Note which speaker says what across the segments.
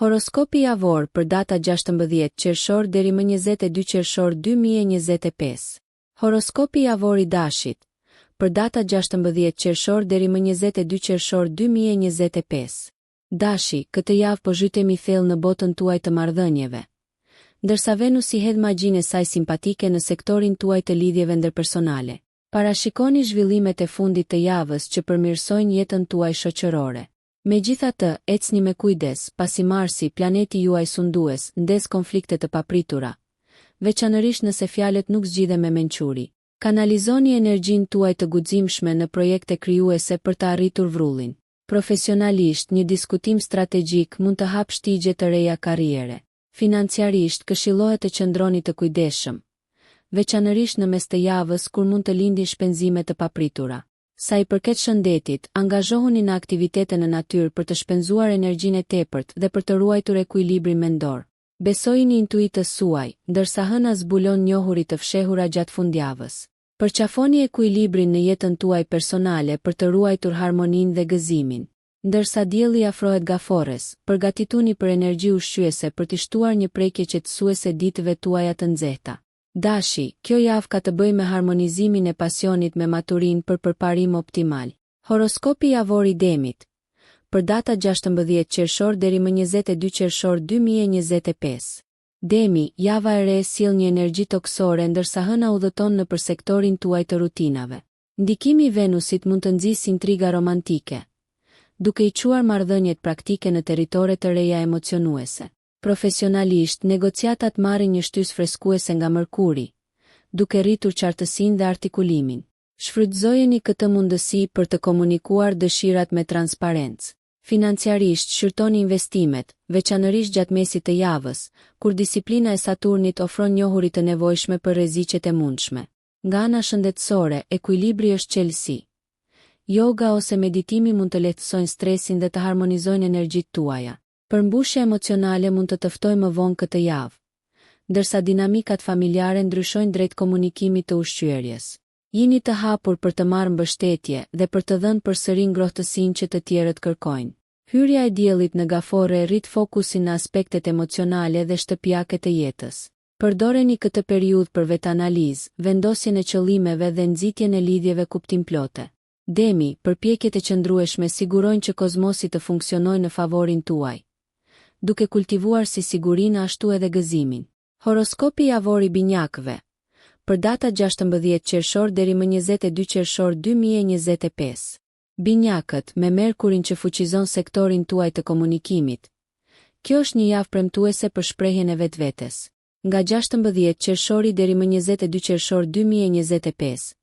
Speaker 1: Horoskopi javor për data 16 qershor deri më 22 qershor 2025. Horoskopi javor I dashit për data 16 qershor deri më 22 qershor 2025. Dashi, këtë javë po zhytemi thellë në botën tuaj të marrëdhënieve. Ndërsa Venusi hedh magjinë e saj simpatike në sektorin tuaj të lidhjeve ndërpersonale, parashikoni zhvillimet e fundit të javës që përmirësojnë jetën tuaj shoqërore. Megjithatë, ecni me kujdes, pasi Marsi, planeti juaj sundues, ndes konflikte të papritura, veçanërisht nëse fjalët nuk zgjidhen me mençuri. Kanalizoni energjinë tuaj të guximshme në projekte krijuese për të arritur vrullin. Profesionalisht, një diskutim strategjik mund të hapë shtigje të reja karriere. Financiarisht, këshillohet të qëndroni të kujdesshëm, veçanërisht në mes të javës kur mund të lindin shpenzime të papritura. Sa I përket shëndetit, angazhohuni në aktivitete në natyrë për të shpenzuar energjinë e tepërt dhe për të ruajtur ekuilibrin mendor. Besojini intuitës suaj, ndërsa hëna zbulon njohurit të fshehura gjatë fundjavës. Përqafoni ekuilibrin në jetën tuaj personale për të ruajtur harmoninë dhe gëzimin. Ndërsa dielli afrohet gafores, përgatituni për energji ushqyese për të shtuar një prekje qetësuese ditëve tuaja të nxehta. Dashi, kjo javë ka të bëjë me harmonizimin e pasionit me maturinë për përparim optimal. Horoskopi javor I Demit për data 16 qershor deri më 22 qershor 2025. Demi, java e re sjell një energji toksore ndërsa hëna udhëton nëpër sektorin tuaj të rutinave. Ndikimi I Venusit mund të nxjisë intriga romantike, duke I çuar marrëdhëniet praktike në territore të reja emocionuese. Profesionalisht, negociatat marrin një shtys freskuese nga Mërkuri, duke rritur qartësinë dhe artikulimin. Shfrytëzojeni këtë mundësi për të komunikuar dëshirat me transparencë. Financiarisht, shqyrtoni investimet, veçanërisht gjatë mesit të javës, kur disiplina e Saturnit ofron njohuri të nevojshme për rreziqet e mundshme. Nga ana shëndetësore, ekuilibri është çelësi. Yoga ose meditimi mund të lehtësojnë stresin dhe të harmonizojnë energjitë tuaja. Përmbushje emocionale mund të ftojë më vonë këtë javë, ndërsa dinamikat familjare ndryshojnë drejt komunikimit të ushqyerjes. Jini të hapur për të marrë mbështetje dhe për të dhënë përsëri ngrohtësinë që të tjerët kërkojnë. Hyrja e diellit në gafore rrit fokusin në aspektet emocionale dhe shtëpiake të jetës. Përdoreni këtë periudhë për vetanalizë, vendosjen e qëllimeve dhe nxitjen e lidhjeve kuptimplote. Demi, përpjekjet e qëndrueshme sigurojnë që kozmosi të funksionojë në favorin tuaj, duke kultivuar si sigurinë ashtu edhe gëzimin. Horoskopi javor I binjakëve për data 16 qershor deri më 22 qershor 2025. Binjakët, me Merkurin që fuqizon sektorin tuaj të komunikimit. Kjo është një javë premtuese për shprehjen e vetvetes. Nga 16 qershori deri më 22 qershor 2025.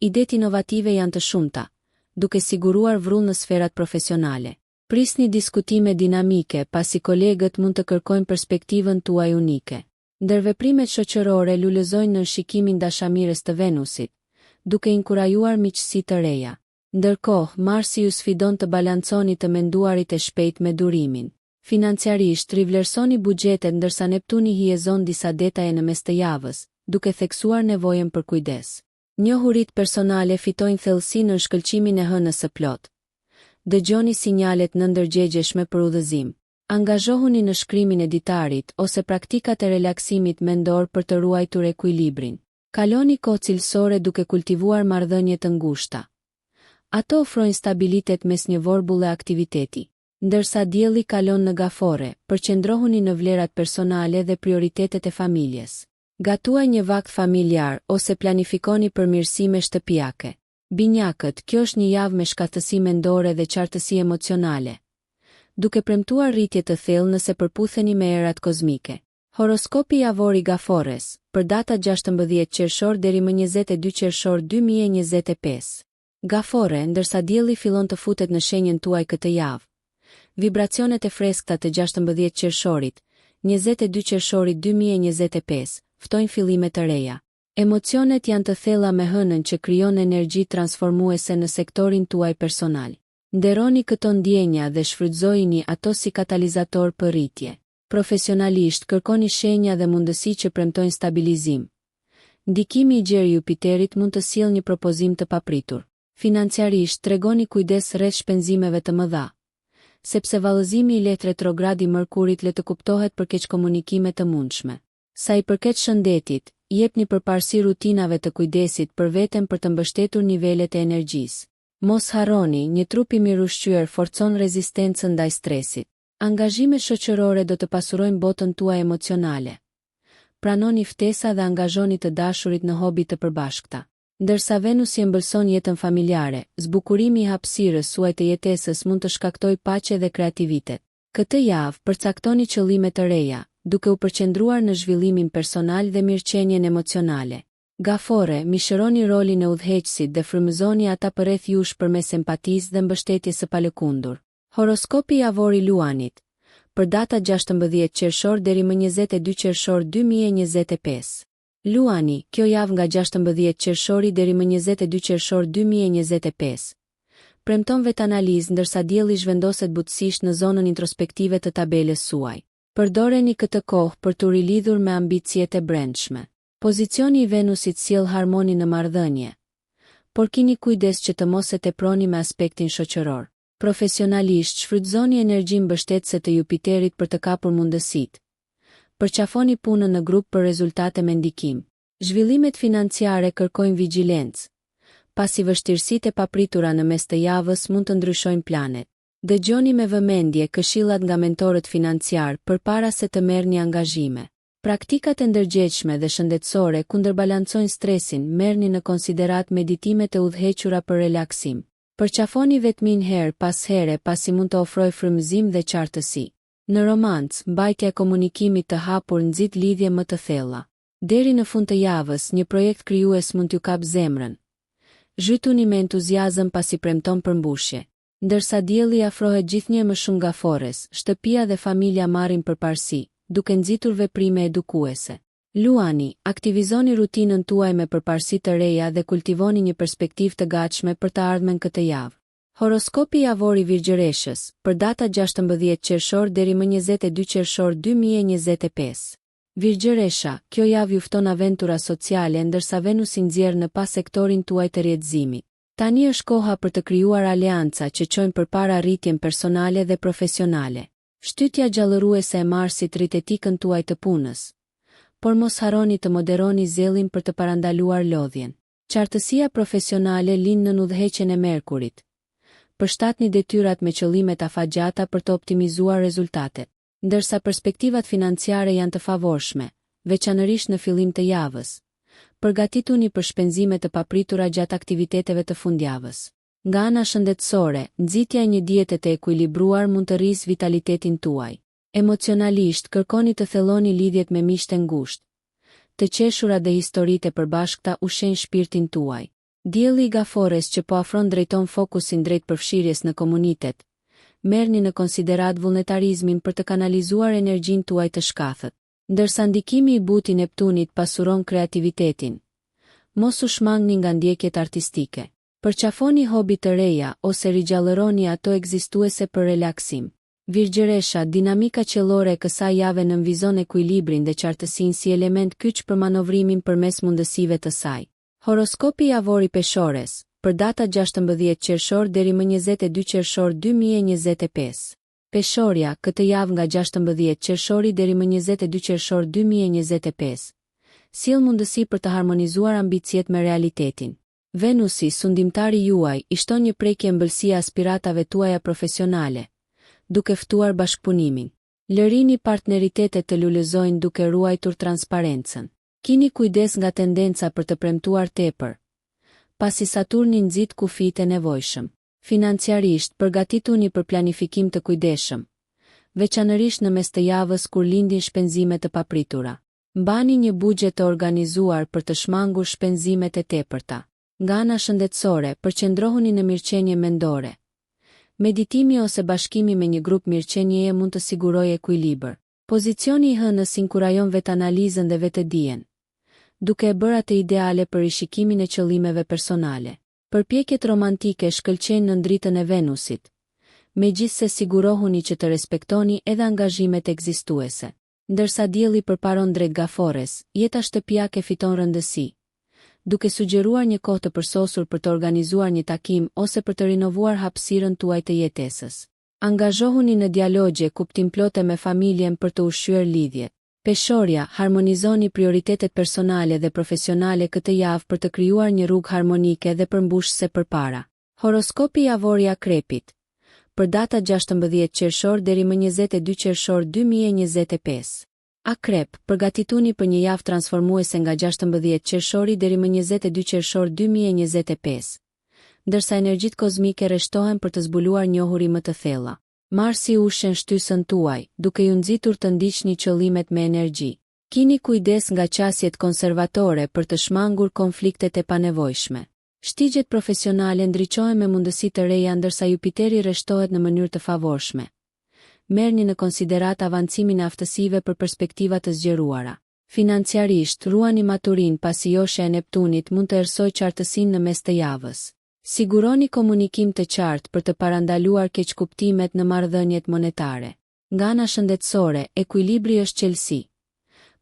Speaker 1: Idetë inovative janë të shumta, duke siguruar vrull në sferat profesionale. Prisni diskutime dinamike pasi kolegët mund të kërkojnë perspektivën tuaj unike. Ndërveprimet shoqërore lulëzojnë në shikimin dashamirës të Venusit, duke inkurajuar miqësi të reja. Ndërkohë, Marsi ju sfidon të balanconi të menduarit e shpejt me durimin. Financiarisht, rivlerësoni buxhetet ndërsa Neptuni hiezon disa detaje në mes të javës, duke theksuar nevojën për kujdes. Njohuritë personale fitojnë thellësi në shkëlqimin e hënës së plot. Dëgjoni sinjalet në ndërgjegjeshme për udhëzim. Angazhohuni në shkrimin e ditarit ose praktikat e relaksimit mendor për të ruajtur ekuilibrin. Kaloni kohë cilësore duke kultivuar marrëdhënie të ngushta. Ato ofrojnë stabilitet mes një vorbulle aktiviteti. Ndërsa dielli kalon në gafore, përqendrohuni në vlerat personale dhe prioritetet e familjes. Gatuaj një vakt familjar ose planifikoni përmirësime shtëpiake. Binjakët, kjo është një javë me shkatësi mendore dhe qartësi emocionale, duke premtuar rritje të thellë nëse përputheni me erat kozmike. Horoskopi javor I Gafores për data 16 qershor deri më 22 qershor 2025. Gafore, ndërsa dielli fillon të futet në shenjën tuaj këtë javë. Vibracionet e freskëta të 16 qershorit, 22 qershorit 2025, ftojnë fillime të reja. Emocionet janë të thella me hënën që krijon energji transformuese në sektorin tuaj personal. Nderoni këto ndjenja dhe shfrytëzojini ato si katalizator për rritje. Profesionalisht kërkoni shenja dhe mundësi që premtojnë stabilizim. Ndikimi I gjerë Jupiterit mund të sjellë një propozim të papritur. Financiarisht tregoni kujdes rreth shpenzimeve të mëdha, sepse vallëzimi i lehtë retrograd i Mërkurit le të kuptohet për keq komunikime të mundshme. Sa i përket shëndetit, jepni përparësi rutinave të kujdesit për veten për të mbështetur nivelet e energjisë. Mos harroni, një trup i mirë ushqyer forcon rezistencën ndaj stresit. Angazhimet shoqërore do të pasurojnë botën tuaj emocionale. Pranoni ftesa dhe angazhoni të dashurit në hobi të përbashkëta. Ndërsa Venusi ëmbëlson jetën familjare, zbukurimi i hapësirës suaj të jetesës mund të shkaktojë paqe dhe kreativitet. Këtë javë përcaktoni qëllime të reja, duke u përqendruar në zhvillimin personal dhe mirëqenien emocionale. Gafore, mishëroni rolin e udhëheqësit dhe frymëzoni ata përreth jush përmes empatisë dhe mbështetjes së palëkundur. Horoskopi javor i Luanit, për data 16 qershor deri më 22 qershor 2025. Luani, kjo javë nga 16 qershori deri më 22 qershor 2025. Premton vetanalizë ndërsa dielli zhvendoset butësisht në zonën introspektive të tabelës suaj. Përdoreni këtë kohë për të rilidhur me ambicjet e brendshme. Pozicioni i Venusit sjell harmoni në marrëdhënie, por keni kujdes që të mos e teproni me aspektin shoqëror. Profesionalisht shfrytëzoni energjinë mbështetëse të Jupiterit për të kapur mundësitë. Përqafoni punën në grup për rezultate me ndikim. Zhvillimet financiare kërkojnë vigjilencë, pasi vështirësitë e papritura në mes të javës mund të ndryshojnë planet. Dëgjoni me vëmendje këshillat nga mentorët financiar përpara se të merrni angazhime. Praktikat e ndërgjegjshme dhe shëndetësore kundërbalancojnë stresin, merrni në konsiderat meditimet e udhëhequra për relaksim. Përqafoni vetmin herë pas here pasi mund të ofrojë frymëzim dhe qartësi. Në romancë, mbajtja e komunikimit të hapur nxit lidhje më të thella. Deri në fund të javës, një projekt krijues mund t'ju kapë zemrën. Zhytuni me entuziazëm pasi premton përmbushje. Ndërsa dielli afrohet gjithnjë më shumë gafores, shtëpia dhe familja marrin përparësi, duke nxitur veprime edukuese. Luani, aktivizoni rutinën tuaj me përparësi të reja dhe kultivoni një perspektivë të gatshme për të ardhmen këtë javë. Horoskopi javor i Virgjëreshës, për data 16 qershor deri më 22 qershor 2025. Virgjëresha, kjo javë ju fton aventura sociale ndërsa Venusi nxjerr në pas sektorin tuaj të rrjedhëzimit. Tani është koha për të krijuar aleanca që çojnë përpara arritjen personale dhe profesionale. Shtytja gjallëruese e Marsit rrit etikën tuaj të punës, por mos harroni të moderoni zellin për të parandaluar lodhjen. Qartësia profesionale lind në udhëheqjen e Merkurit. Përshtatni detyrat me qëllimet afatgjata për të optimizuar rezultatet. Ndërsa perspektivat financiare janë të favorshme, veçanërisht në fillim të javës. Përgatituni për shpenzime të papritura gjatë aktiviteteve të fundjavës. Nga ana shëndetësore, nxitja e një diete të ekuilibruar mund të rrisë vitalitetin tuaj. Emocionalisht, kërkoni të thelloni lidhjet me miqtë e ngushtë. Të qeshurat dhe historitë e përbashkëta ushqejnë shpirtin tuaj. Dielli i Gafores që po afron drejton fokusin drejt përfshirjes në komunitet. Merrni në konsiderat vullnetarizmin për të kanalizuar energjinë tuaj të shkathët. Ndërsa ndikimi i buti Neptunit pasuron kreativitetin. Mos u shmangni nga ndjekjet artistike. Përqafoni hobi të reja ose rigjallëroni ato ekzistuese për relaksim. Virgjëresha, dinamika qellore e kësaj jave nënvizon ekuilibrin dhe qartësinë si element kyç për manovrimin përmes mundësive të saj. Horoskopi javor i Peshores, për data 16 qershor deri më 22 qershor 2025. Peshorja, këtë javë nga 16 qershori deri më 22 qershor 2025. Sjell mundësi për të harmonizuar ambicjet me realitetin. Venusi, sundimtari juaj, i shton një prekje ëmbëlsie aspiratave tuaja profesionale, duke ftuar bashkëpunimin. Lërini partneritetet të lulëzojnë duke ruajtur transparencën. Kini kujdes nga tendenca për të premtuar tepër, pasi Saturni nxit kufijtë e nevojshëm. Financiarisht, përgatituni për planifikim të kujdesshëm, veçanërisht në mes të javës kur lindin shpenzime të papritura. Mbani një buxhet të organizuar për të shmangur shpenzimet e tepërta. Nga ana shëndetësore, përqendrohuni në mirëqenie mendore. Meditimi ose bashkimi me një grup mirëqenieje mund të sigurojë ekuilibër. Pozicioni i hënës inkurajon vetanalizën dhe vetëdijen, duke e bërë atë ideale për rishikimin e qëllimeve personale. Përpjekjet romantike shkëlqejnë në ndritën e Venusit, megjithse sigurohuni që të respektoni edhe angazhimet ekzistuese. Ndërsa dielli përparon drejt Gafores, jeta shtëpiake fiton rëndësi, duke sugjeruar një kohë të përsosur për të organizuar një takim ose për të rinovuar hapësirën tuaj të jetesës. Angazhohuni në dialogje kuptimplote me familjen për të ushqyer lidhjet. Peshorja, harmonizoni prioritetet personale dhe profesionale këtë javë për të krijuar një rrugë harmonike dhe përmbushëse përpara. Horoskopi javor i Akrepit. Për data 16 qershor deri më 22 qershor 2025. Akrep, përgatituni për një javë transformuese nga 16 qershori deri më 22 qershor 2025. Ndërsa energjitë kozmike rreshtohen për të zbuluar njohuri më të thella. Marsi ushen shtysën tuaj, duke ju nxitur të ndiqni qëllimet me energji. Kini kujdes nga qasjet konservatore për të shmangur konfliktet e panevojshme. Shtigjet profesionale ndriçohen me mundësi të reja ndërsa Jupiteri rreshtohet në mënyrë të favorshme. Merrni në konsiderat avancimin e aftësive për perspektiva të zgjeruara. Financiarisht, ruani maturin pasi joshja e Neptunit mund të erësojë qartësinë në mes të javës. Siguroni komunikim të qartë për të parandaluar keqkuptimet në marrëdhëniet monetare. Nga ana shëndetësore, ekuilibri është qelësi.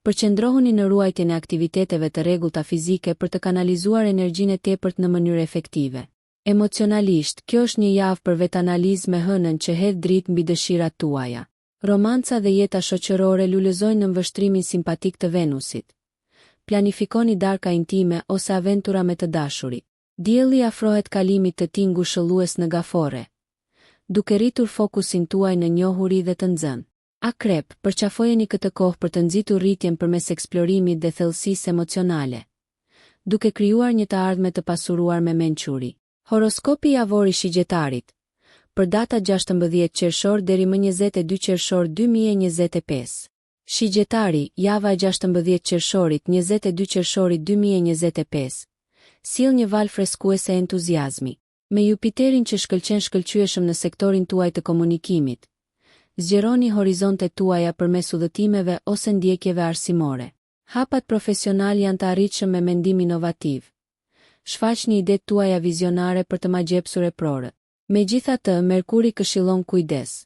Speaker 1: Përqendrohuni në ruajtjen e aktiviteteve të rregullta fizike për të kanalizuar energjinë e tepërt në mënyrë efektive. Emocionalisht, kjo është një javë për vetanalizëm me hënën që hedh dritë mbi dëshirat tuaja. Romanca dhe jeta shoqërore lulëzojnë në mbështrimin simpatik të Venusit. Planifikoni darka intime ose aventura me të dashurit. Dielli afrohet kalimit të tij ngushëllues në gafore, duke rritur fokusin tuaj në njohuri dhe të nxënë. Akrep, përqafojeni këtë kohë për të nxitur rritjen përmes eksplorimit dhe thellësisë emocionale, duke krijuar një të ardhme të pasuruar me mençuri. Horoskopi javor i Shigjetarit. Për data 16 qershor deri më 22 qershor 2025. Shigjetari, java e 16 qershorit 22 qershorit 2025. Sill një valë freskuese entuziazmi. Me Jupiterin që shkëlqen shkëlqyeshëm në sektorin tuaj të komunikimit. Zgjeroni horizontet tuaja përmes udhëtimeve ose ndjekjeve arsimore. Hapat profesional janë të arritshëm me mendim inovativ. Shfaqni idetë tuaja vizionare për të magjepsur e prorët. Megjithatë, Merkuri këshillon kujdes.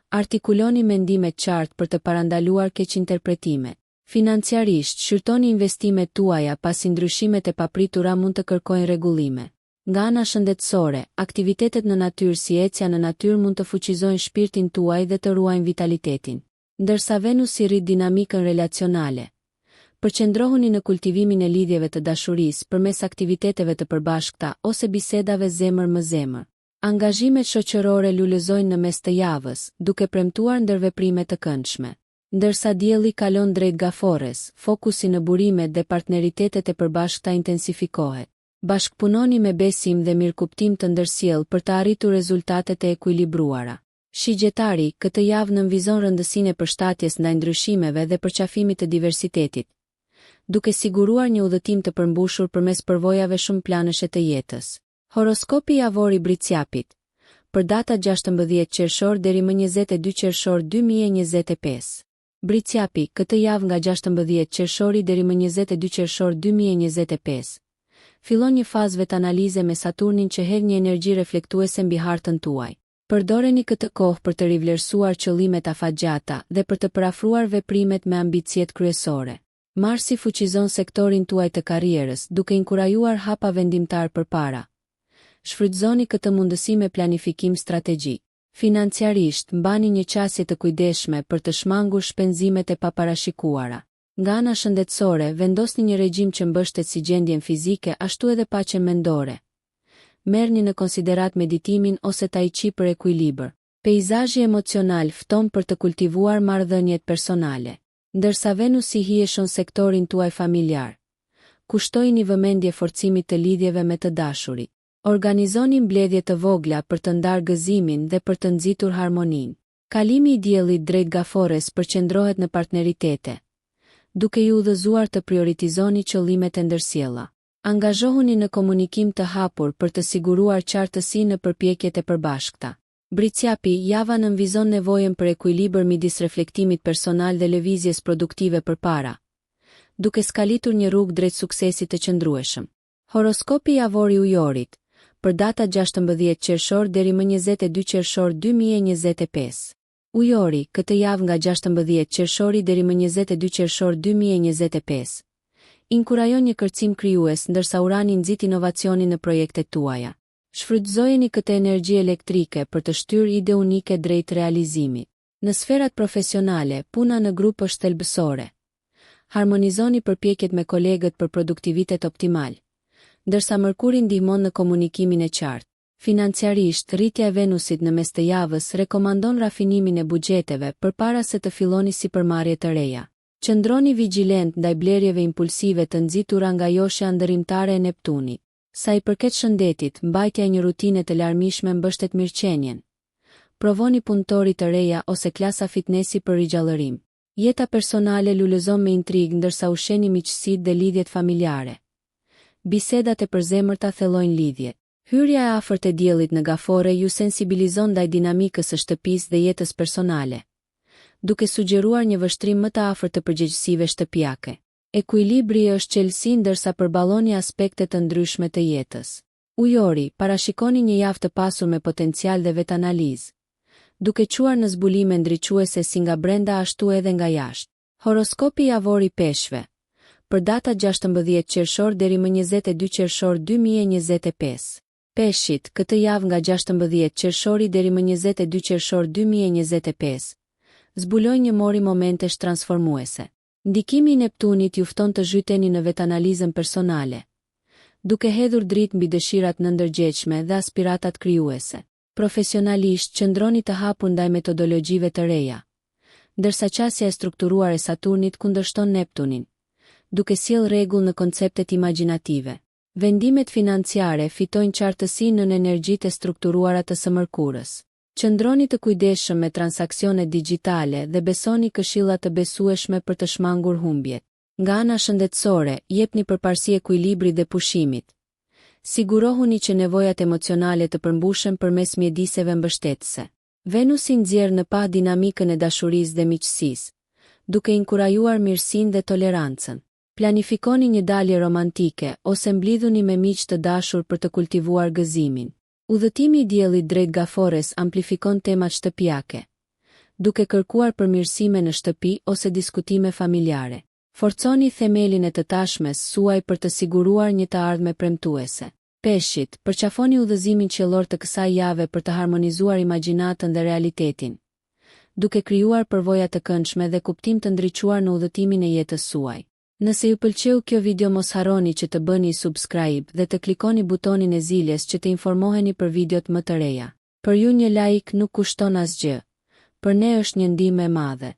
Speaker 1: Artikuloni mendime të qartë për të parandaluar keqinterpretimet. Financiarisht, shqyrtoni investimet tuaja pasi ndryshimet e papritura mund të kërkojnë rregullime. Nga ana shëndetësore, aktivitetet në natyrë si ecja në natyrë mund të fuqizojnë shpirtin tuaj dhe të ruajnë vitalitetin. Ndërsa Venusi rrit dinamikën relacionale. Përqendrohuni në kultivimin e lidhjeve të dashurisë përmes aktiviteteve të përbashkëta ose bisedave zemër më zemër. Angazhimet shoqërore lulëzojnë në mes të javës, duke premtuar ndërveprime të këndshme. Ndërsa dielli kalon drejt gafores, fokusi në burimet dhe partneritetet e përbashkëta intensifikohet. Bashkpunoni me besim dhe mirëkuptim të ndërsjell për të arritur rezultatet e ekuilibruara. Shigjetari, këtë javë nënvizon rëndësinë e përshtatjes ndaj ndryshimeve dhe përqafimit të diversitetit, duke siguruar një udhëtim të përmbushur përmes përvojave shumë planëshe të jetës. Horoskopi javor i Briciapit. Për data 16 qershor deri më 22 qershor 2025. Briciapi, këtë javë nga 16 qershori deri më 22 qershor 2025. Fillon një fazë vetanalize me Saturnin që hedh një energji reflektuese mbi hartën tuaj. Përdoreni këtë kohë për të rivlerësuar qëllimet afatgjata dhe për të parafruar veprimet me ambicjet kryesore. Marsi fuqizon sektorin tuaj të karrierës, duke inkurajuar hapa vendimtar përpara. Shfrytëzoni këtë mundësi me planifikim strategjik. Financiarisht, mbani një qasje të kujdesshme për të shmangur shpenzimet e paparashikuara. Nga ana shëndetësore, vendosni një regjim që mbështet si gjendjen fizike ashtu edhe paqen mendore. Merrni në konsiderat meditimin ose tai chi për ekuilibër. Peizazhi emocional fton për të kultivuar marrëdhëniet personale. Ndërsa Venusi hijeshon sektorin tuaj familjar. Kushtojini vëmendje forcimit të lidhjeve me të dashurit. Organizoni mbledhje të vogla për të ndarë gëzimin dhe për të nxitur harmoninë. Kalimi i diellit drejt gafores përqendrohet në partneritete, duke ju udhëzuar të prioritizoni qëllimet e ndërsjella. Angazhohuni në komunikim të hapur për të siguruar qartësi në përpjekjet e përbashkëta. Briciapi, java nënvizon nevojën për ekuilibër midis reflektimit personal dhe lëvizjes produktive përpara, duke skalitur një rrugë drejt suksesit të qëndrueshëm. Horoskopi javor i Ujorit. Për data 16 qershor deri më 22 qershor 2025. Ujori, këtë javë nga 16 qershori deri më 22 qershor 2025. Inkurajon një kërcim krijues ndërsa Urani nxit inovacionin në projektet tuaja. Shfrytëzojeni këtë energji elektrike për të shtyrë ide unike drejt realizimit. Në sferat profesionale, puna në grup është thelbësore. Harmonizoni përpjekjet me kolegët për produktivitet optimal, ndërsa Mërkuri ndihmon në komunikimin e qartë. Financiarisht, rritja e Venusit në mes të javës rekomandon rafinimin e buxheteve përpara se të filloni sipërmarrje të reja. Qëndroni vigjilent ndaj blerjeve impulsive të nxitura nga joshja ndërrimtare e Neptunit. Sa i përket shëndetit, mbajtja e një rutine të larmishme mbështet mirëqenien. Provoni punëtori të reja ose klasa fitnesi për rigjallërim. Jeta personale lulëzon me intrigë ndërsa ushqeni miqësitë dhe lidhjet familjare. Bisedat e përzemërta thellojnë lidhje. Hyrja e afërt e diellit në gafore ju sensibilizon ndaj dinamikës së shtëpisë dhe jetës personale, duke sugjeruar një vështrim më të afërt të përgjegjësive shtëpiake. Ekuilibri është çelësi ndërsa përballoni aspekte të ndryshme të jetës. Ujori, parashikoni një javë të pasur me potencial dhe vetanalizë, duke quar në zbulime ndriçuese si nga brenda ashtu edhe nga jashtë. Horoskopi javor i Peshqve. Për data 16 qershor deri më 22 qershor 2025. Peshqit, këtë javë nga 16 qershori deri më 22 qershor 2025. Zbuloj një mori momentesh transformuese. Ndikimi i Neptunit ju fton të zhyteni në vetanalizëm personale, duke hedhur dritë mbi dëshirat nëndërgjegjshme dhe aspiratat krijuese. Profesionalisht qëndroni të hapur ndaj metodologjive të reja, ndërsa qasja e strukturuar e Saturnit kundërshton Neptunin, duke sjell rregull në konceptet imagjinative. Vendimet financiare fitojnë qartësi në energjitë e strukturuara të së Mërkurës. Qëndroni të kujdesshëm me transaksione digjitale dhe besoni këshilla të besueshme për të shmangur humbjet. Nga ana shëndetësore, jepni përparësi ekuilibrit dhe pushimit. Sigurohuni që nevojat emocionale të përmbushen përmes mjediseve mbështetëse. Venusi nxjerr në pa dinamikën e dashurisë dhe miqësisë, duke inkurajuar mirësinë dhe tolerancën. Planifikoni një dalje romantike ose mblidhuni me miq të dashur për të kultivuar gëzimin. Udhëtimi i diellit drejt gafores amplifikon temat shtëpiake, duke kërkuar përmirësime në shtëpi ose diskutime familjare. Forconi themelin e të tashmes suaj për të siguruar një të ardhme premtuese. Peshqit, përqafoni udhëzimin qiellor të kësaj jave për të harmonizuar imagjinatën dhe realitetin, duke krijuar përvoja të këndshme dhe kuptim të ndriçuar në udhëtimin e jetës suaj. Nëse ju pëlqeu kjo video mos harroni që të bëni subscribe dhe të klikoni butonin e ziljes që të informoheni për videot më të reja. Për ju një like nuk kushton asgjë, për ne është një ndihmë e madhe.